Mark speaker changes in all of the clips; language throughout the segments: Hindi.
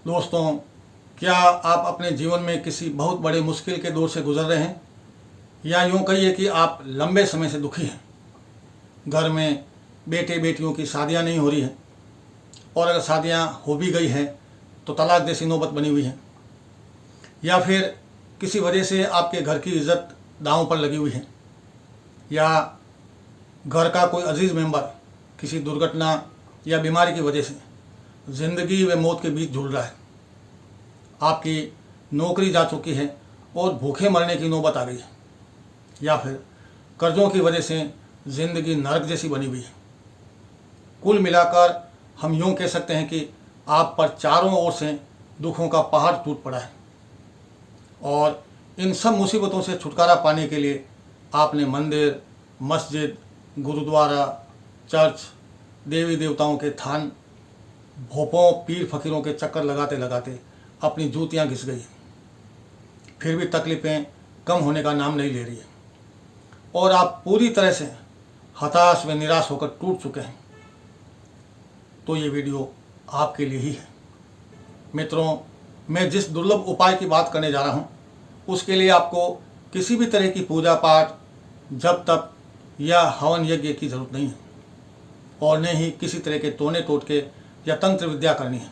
Speaker 1: दोस्तों, क्या आप अपने जीवन में किसी बहुत बड़े मुश्किल के दौर से गुजर रहे हैं, या यूँ कहिए कि आप लंबे समय से दुखी हैं। घर में बेटे बेटियों की शादियां नहीं हो रही हैं, और अगर शादियां हो भी गई हैं तो तलाक जैसी नौबत बनी हुई है, या फिर किसी वजह से आपके घर की इज्जत दांव पर लगी हुई है, या घर का कोई अजीज़ मेंबर किसी दुर्घटना या बीमारी की वजह से ज़िंदगी व मौत के बीच झूल रहा है। आपकी नौकरी जा चुकी है और भूखे मरने की नौबत आ गई है, या फिर कर्ज़ों की वजह से ज़िंदगी नरक जैसी बनी हुई है। कुल मिलाकर हम यूँ कह सकते हैं कि आप पर चारों ओर से दुखों का पहाड़ टूट पड़ा है, और इन सब मुसीबतों से छुटकारा पाने के लिए आपने मंदिर, मस्जिद, गुरुद्वारा, चर्च, देवी देवताओं के थान, भोपों, पीर फकीरों के चक्कर लगाते लगाते अपनी जूतियाँ घिस गई। फिर भी तकलीफ़ें कम होने का नाम नहीं ले रही है, और आप पूरी तरह से हताश व निराश होकर टूट चुके हैं। तो ये वीडियो आपके लिए ही है। मित्रों, मैं जिस दुर्लभ उपाय की बात करने जा रहा हूँ, उसके लिए आपको किसी भी तरह की पूजा पाठ, जप तप या हवन यज्ञ की ज़रूरत नहीं है, और न ही किसी तरह के टोने टोटके या तंत्र विद्या करनी है,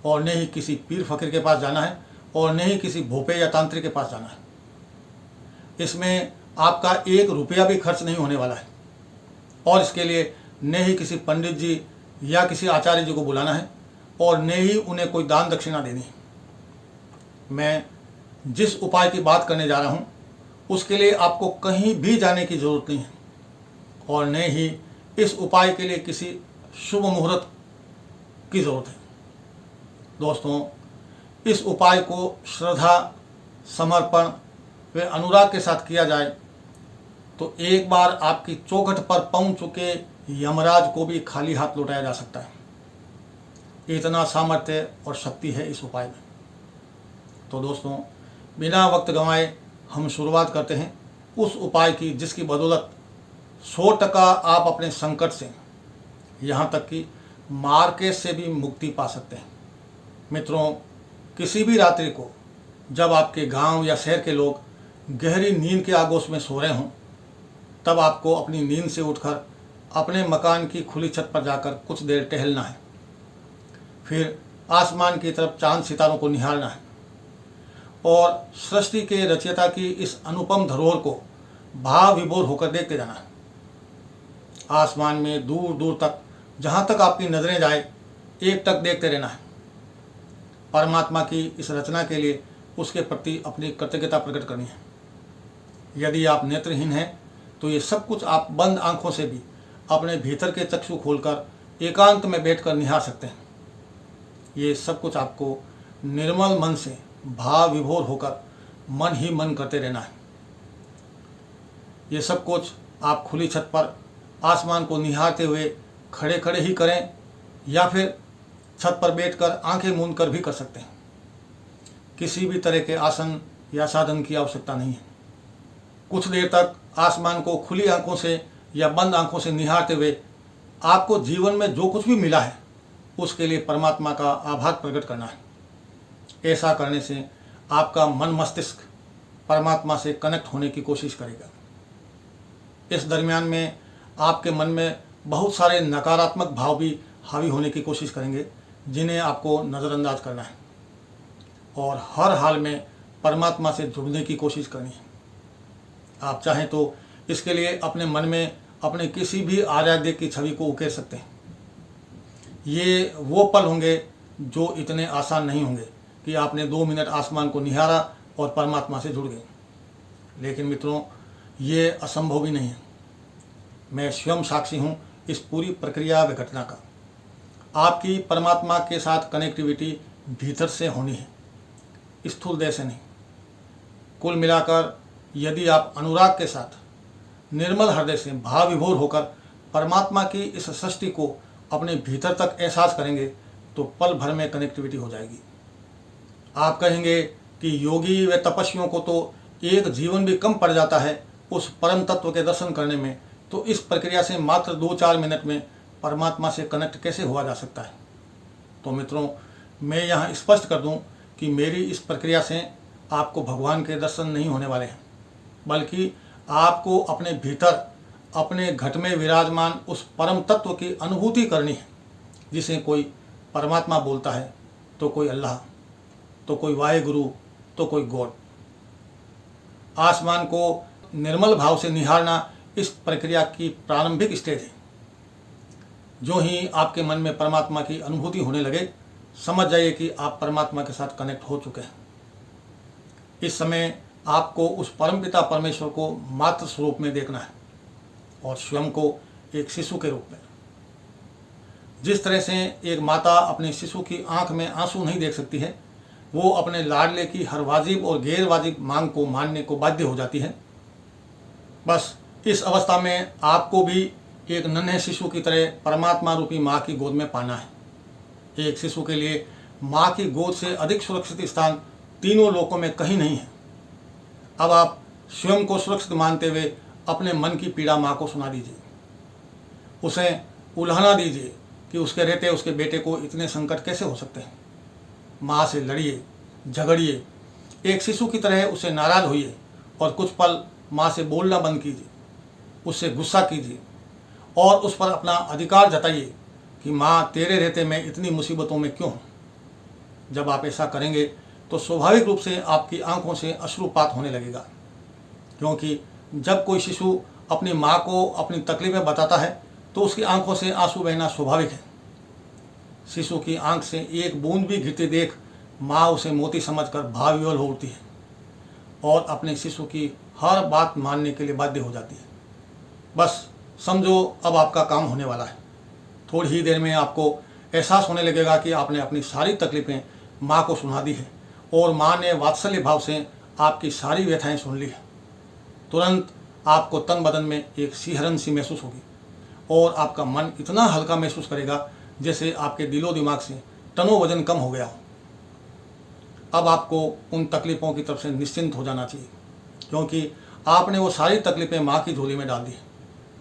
Speaker 1: और न ही किसी पीर फकीर के पास जाना है, और न ही किसी भोपे या तांत्रिक के पास जाना है। इसमें आपका 1 रुपया भी खर्च नहीं होने वाला है, और इसके लिए न ही किसी पंडित जी या किसी आचार्य जी को बुलाना है, और न ही उन्हें कोई दान दक्षिणा देनी है। मैं जिस उपाय की बात करने जा रहा हूँ, उसके लिए आपको कहीं भी जाने की ज़रूरत नहीं है, और न ही इस उपाय के लिए किसी शुभ मुहूर्त की ज़रूरत है। दोस्तों, इस उपाय को श्रद्धा, समर्पण व अनुराग के साथ किया जाए तो एक बार आपकी चौखट पर पहुंच चुके यमराज को भी खाली हाथ लौटाया जा सकता है। इतना सामर्थ्य और शक्ति है इस उपाय में। तो दोस्तों, बिना वक्त गंवाए हम शुरुआत करते हैं उस उपाय की, जिसकी बदौलत 100% आप अपने संकट से, यहाँ तक कि मार्केट से भी मुक्ति पा सकते हैं। मित्रों, किसी भी रात्रि को जब आपके गांव या शहर के लोग गहरी नींद के आगोश में सो रहे हों, तब आपको अपनी नींद से उठकर अपने मकान की खुली छत पर जाकर कुछ देर टहलना है। फिर आसमान की तरफ चांद सितारों को निहारना है, और सृष्टि के रचयिता की इस अनुपम धरोहर को भाव विभोर होकर देखते जाना है। आसमान में दूर दूर तक, जहाँ तक आपकी नज़रें जाए, एक तक देखते रहना है। परमात्मा की इस रचना के लिए उसके प्रति अपनी कृतज्ञता प्रकट करनी है। यदि आप नेत्रहीन हैं तो ये सब कुछ आप बंद आंखों से भी अपने भीतर के चक्षु खोलकर एकांत में बैठकर निहार सकते हैं। ये सब कुछ आपको निर्मल मन से भाव विभोर होकर मन ही मन करते रहना है। ये सब कुछ आप खुली छत पर आसमान को निहारते हुए खड़े खड़े ही करें, या फिर छत पर बैठकर आंखें मूंद कर भी कर सकते हैं। किसी भी तरह के आसन या साधन की आवश्यकता नहीं है। कुछ देर तक आसमान को खुली आंखों से या बंद आंखों से निहारते हुए आपको जीवन में जो कुछ भी मिला है उसके लिए परमात्मा का आभार प्रकट करना है। ऐसा करने से आपका मन मस्तिष्क परमात्मा से कनेक्ट होने की कोशिश करेगा। इस दरमियान में आपके मन में बहुत सारे नकारात्मक भाव भी हावी होने की कोशिश करेंगे, जिन्हें आपको नज़रअंदाज करना है, और हर हाल में परमात्मा से जुड़ने की कोशिश करनी है। आप चाहें तो इसके लिए अपने मन में अपने किसी भी आराध्य की छवि को उकेर सकते हैं। ये वो पल होंगे जो इतने आसान नहीं होंगे कि आपने 2 मिनट आसमान को निहारा और परमात्मा से जुड़ गए। लेकिन मित्रों, ये असंभव भी नहीं है। मैं स्वयं साक्षी हूँ इस पूरी प्रक्रिया व घटना का। आपकी परमात्मा के साथ कनेक्टिविटी भीतर से होनी है, स्थूल देह से नहीं। कुल मिलाकर यदि आप अनुराग के साथ निर्मल हृदय से भाव विभोर होकर परमात्मा की इस सृष्टि को अपने भीतर तक एहसास करेंगे तो पल भर में कनेक्टिविटी हो जाएगी। आप कहेंगे कि योगी व तपस्वियों को तो एक जीवन भी कम पड़ जाता है उस परम तत्व के दर्शन करने में, तो इस प्रक्रिया से मात्र 2-4 मिनट में परमात्मा से कनेक्ट कैसे हुआ जा सकता है। तो मित्रों, मैं यहाँ स्पष्ट कर दूँ कि मेरी इस प्रक्रिया से आपको भगवान के दर्शन नहीं होने वाले हैं, बल्कि आपको अपने भीतर अपने घट में विराजमान उस परम तत्व की अनुभूति करनी है, जिसे कोई परमात्मा बोलता है, तो कोई अल्लाह, तो कोई वाहेगुरु, तो कोई गॉड। आसमान को निर्मल भाव से निहारना इस प्रक्रिया की प्रारंभिक स्टेज है। जो ही आपके मन में परमात्मा की अनुभूति होने लगे, समझ जाइए कि आप परमात्मा के साथ कनेक्ट हो चुके हैं। इस समय आपको उस परमपिता परमेश्वर को मात्र स्वरूप में देखना है और स्वयं को एक शिशु के रूप में। जिस तरह से एक माता अपने शिशु की आंख में आंसू नहीं देख सकती है, वो अपने लाडले की हर वाजिब और गैर वाजिब मांग को मानने को बाध्य हो जाती है। बस इस अवस्था में आपको भी एक नन्हे शिशु की तरह परमात्मा रूपी माँ की गोद में पाना है। एक शिशु के लिए माँ की गोद से अधिक सुरक्षित स्थान तीनों लोकों में कहीं नहीं है। अब आप स्वयं को सुरक्षित मानते हुए अपने मन की पीड़ा माँ को सुना दीजिए। उसे उल्हाना दीजिए कि उसके रहते उसके बेटे को इतने संकट कैसे हो सकते हैं। माँ से लड़िए, झगड़िए, एक शिशु की तरह उससे नाराज होइए और कुछ पल माँ से बोलना बंद कीजिए, उससे गुस्सा कीजिए और उस पर अपना अधिकार जताइए कि माँ तेरे रहते मैं इतनी मुसीबतों में क्यों हूँ। जब आप ऐसा करेंगे तो स्वाभाविक रूप से आपकी आंखों से अश्रुपात होने लगेगा, क्योंकि जब कोई शिशु अपनी माँ को अपनी तकलीफें बताता है तो उसकी आंखों से आंसू बहना स्वाभाविक है। शिशु की आंख से एक बूंद भी गिरती देख माँ उसे मोती समझकर भावविवल हो उठती है और अपने शिशु की हर बात मानने के लिए बाध्य हो जाती है। बस समझो अब आपका काम होने वाला है। थोड़ी ही देर में आपको एहसास होने लगेगा कि आपने अपनी सारी तकलीफ़ें माँ को सुना दी है और माँ ने वात्सल्य भाव से आपकी सारी व्यथाएं सुन ली है। तुरंत आपको तन बदन में एक सिहरन सी महसूस होगी और आपका मन इतना हल्का महसूस करेगा जैसे आपके दिलो दिमाग से टनों वजन कम हो गया हो। अब आपको उन तकलीफ़ों की तरफ से निश्चिंत हो जाना चाहिए, क्योंकि आपने वो सारी तकलीफ़ें माँ की झोली में डाल दी है।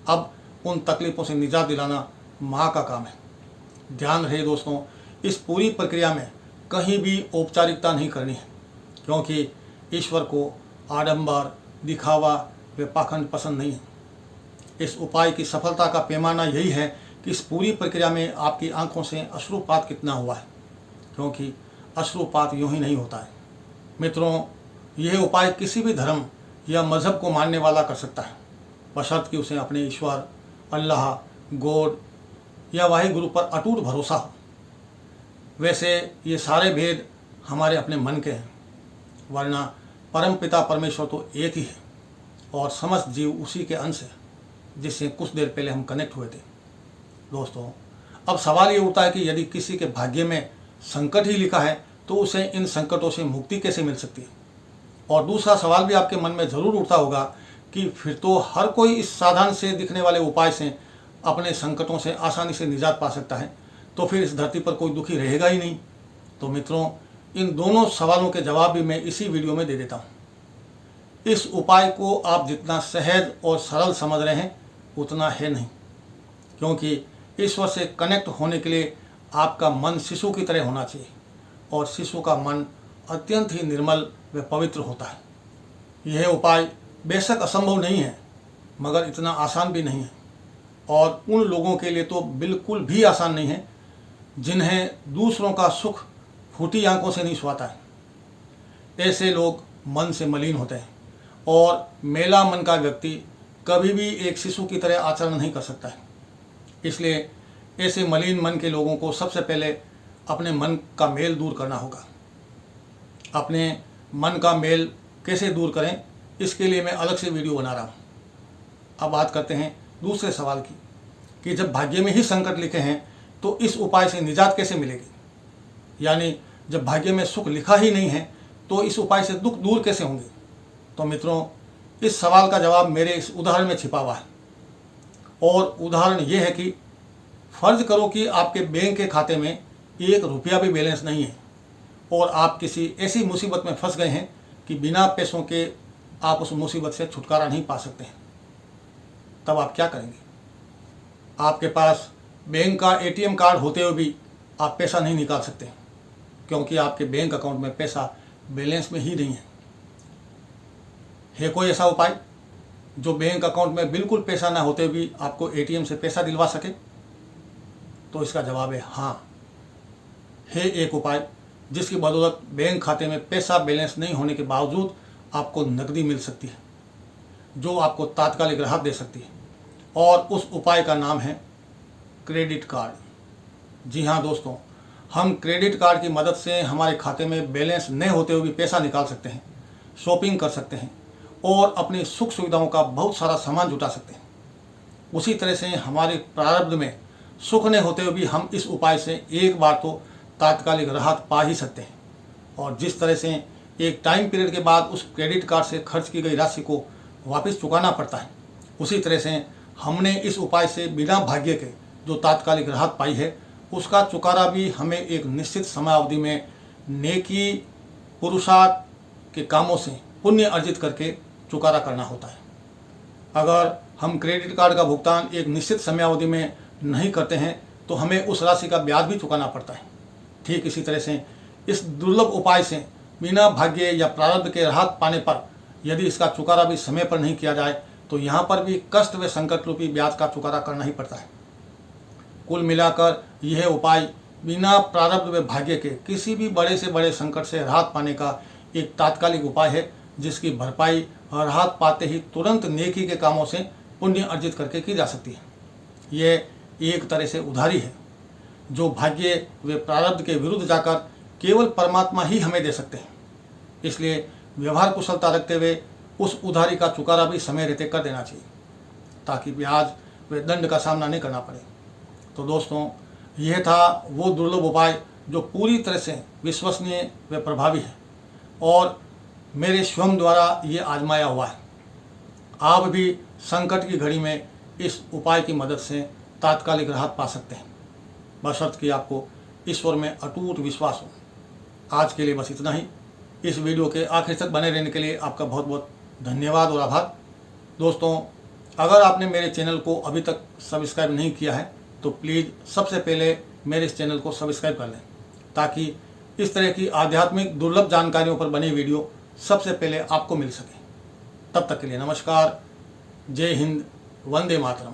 Speaker 1: अब उन तकलीफ़ों से निजात दिलाना माँ का काम है। ध्यान रहे दोस्तों, इस पूरी प्रक्रिया में कहीं भी औपचारिकता नहीं करनी है, क्योंकि ईश्वर को आडंबर, दिखावा व पाखंड पसंद नहीं है। इस उपाय की सफलता का पैमाना यही है कि इस पूरी प्रक्रिया में आपकी आंखों से अश्रुपात कितना हुआ है, क्योंकि अश्रुपात यूँ ही नहीं होता है। मित्रों, यह उपाय किसी भी धर्म या मज़हब को मानने वाला कर सकता है, बशर्ते कि उसे अपने ईश्वर, अल्लाह, गॉड या वाहिगुरु पर अटूट भरोसा हो। वैसे ये सारे भेद हमारे अपने मन के हैं, वरना परम पिता परमेश्वर तो एक ही है और समस्त जीव उसी के अंश है, जिससे कुछ देर पहले हम कनेक्ट हुए थे। दोस्तों, अब सवाल ये उठता है कि यदि किसी के भाग्य में संकट ही लिखा है तो उसे इन संकटों से मुक्ति कैसे मिल सकती है। और दूसरा सवाल भी आपके मन में ज़रूर उठता होगा कि फिर तो हर कोई इस साधारण से दिखने वाले उपाय से अपने संकटों से आसानी से निजात पा सकता है, तो फिर इस धरती पर कोई दुखी रहेगा ही नहीं। तो मित्रों, इन दोनों सवालों के जवाब भी मैं इसी वीडियो में दे देता हूँ। इस उपाय को आप जितना सहज और सरल समझ रहे हैं उतना है नहीं, क्योंकि ईश्वर से कनेक्ट होने के लिए आपका मन शिशु की तरह होना चाहिए और शिशु का मन अत्यंत ही निर्मल व पवित्र होता है। यह उपाय बेशक असंभव नहीं है, मगर इतना आसान भी नहीं है, और उन लोगों के लिए तो बिल्कुल भी आसान नहीं है जिन्हें दूसरों का सुख फूटी आंखों से नहीं छुआता है। ऐसे लोग मन से मलिन होते हैं और मेला मन का व्यक्ति कभी भी एक शिशु की तरह आचरण नहीं कर सकता है। इसलिए ऐसे मलिन मन के लोगों को सबसे पहले अपने मन का मेल दूर करना होगा। अपने मन का मेल कैसे दूर करें, इसके लिए मैं अलग से वीडियो बना रहा हूँ। अब बात करते हैं दूसरे सवाल की कि जब भाग्य में ही संकट लिखे हैं तो इस उपाय से निजात कैसे मिलेगी। यानी जब भाग्य में सुख लिखा ही नहीं है तो इस उपाय से दुख दूर कैसे होंगे। तो मित्रों, इस सवाल का जवाब मेरे इस उदाहरण में छिपा हुआ है। और उदाहरण ये है कि फ़र्ज करो कि आपके बैंक के खाते में 1 रुपया भी बैलेंस नहीं है और आप किसी ऐसी मुसीबत में फंस गए हैं कि बिना पैसों के आप उस मुसीबत से छुटकारा नहीं पा सकते हैं। तब आप क्या करेंगे। आपके पास बैंक का ATM कार्ड होते हुए भी आप पैसा नहीं निकाल सकते। क्योंकि आपके बैंक अकाउंट में पैसा बैलेंस में ही नहीं है कोई ऐसा उपाय जो बैंक अकाउंट में बिल्कुल पैसा ना होते भी आपको एटीएम से पैसा दिलवा सके? तो इसका जवाब है हाँ, है एक उपाय जिसकी बदौलत बैंक खाते में पैसा बैलेंस नहीं होने के बावजूद आपको नकदी मिल सकती है, जो आपको तात्कालिक राहत दे सकती है। और उस उपाय का नाम है क्रेडिट कार्ड। जी हाँ दोस्तों, हम क्रेडिट कार्ड की मदद से हमारे खाते में बैलेंस नहीं होते हुए भी पैसा निकाल सकते हैं, शॉपिंग कर सकते हैं और अपनी सुख सुविधाओं का बहुत सारा सामान जुटा सकते हैं। उसी तरह से हमारे प्रारब्ध में सुख नहीं होते हुए भी हम इस उपाय से एक बार तो तात्कालिक राहत पा ही सकते हैं। और जिस तरह से एक टाइम पीरियड के बाद उस क्रेडिट कार्ड से खर्च की गई राशि को वापस चुकाना पड़ता है, उसी तरह से हमने इस उपाय से बिना भाग्य के जो तात्कालिक राहत पाई है, उसका चुकारा भी हमें एक निश्चित समयावधि में नेकी पुरुषार्थ के कामों से पुण्य अर्जित करके चुकारा करना होता है। अगर हम क्रेडिट कार्ड का भुगतान एक निश्चित समयावधि में नहीं करते हैं तो हमें उस राशि का ब्याज भी चुकाना पड़ता है। ठीक इसी तरह से इस दुर्लभ उपाय से बिना भाग्य या प्रारब्ध के राहत पाने पर यदि इसका चुकारा भी समय पर नहीं किया जाए तो यहाँ पर भी कष्ट व संकट रूपी ब्याज का चुकारा करना ही पड़ता है। कुल मिलाकर यह उपाय बिना प्रारब्ध व भाग्य के किसी भी बड़े से बड़े संकट से राहत पाने का एक तात्कालिक उपाय है, जिसकी भरपाई राहत पाते ही तुरंत नेकी के कामों से पुण्य अर्जित करके की जा सकती है। यह एक तरह से उधारी है जो भाग्य व प्रारब्ध के विरुद्ध जाकर केवल परमात्मा ही हमें दे सकते हैं। इसलिए व्यवहार कुशलता रखते हुए उस उधारी का चुकारा भी समय रहते कर देना चाहिए, ताकि ब्याज व दंड का सामना नहीं करना पड़े। तो दोस्तों, यह था वो दुर्लभ उपाय जो पूरी तरह से विश्वसनीय व प्रभावी है और मेरे स्वयं द्वारा ये आजमाया हुआ है। आप भी संकट की घड़ी में इस उपाय की मदद से तात्कालिक राहत पा सकते हैं, बशर्ते कि आपको ईश्वर में अटूट विश्वास हो। आज के लिए बस इतना ही। इस वीडियो के आखिर तक बने रहने के लिए आपका बहुत बहुत धन्यवाद और आभार। दोस्तों, अगर आपने मेरे चैनल को अभी तक सब्सक्राइब नहीं किया है तो प्लीज़ सबसे पहले मेरे इस चैनल को सब्सक्राइब कर लें, ताकि इस तरह की आध्यात्मिक दुर्लभ जानकारियों पर बनी वीडियो सबसे पहले आपको मिल सके। तब तक के लिए नमस्कार, जय हिंद, वंदे मातरम।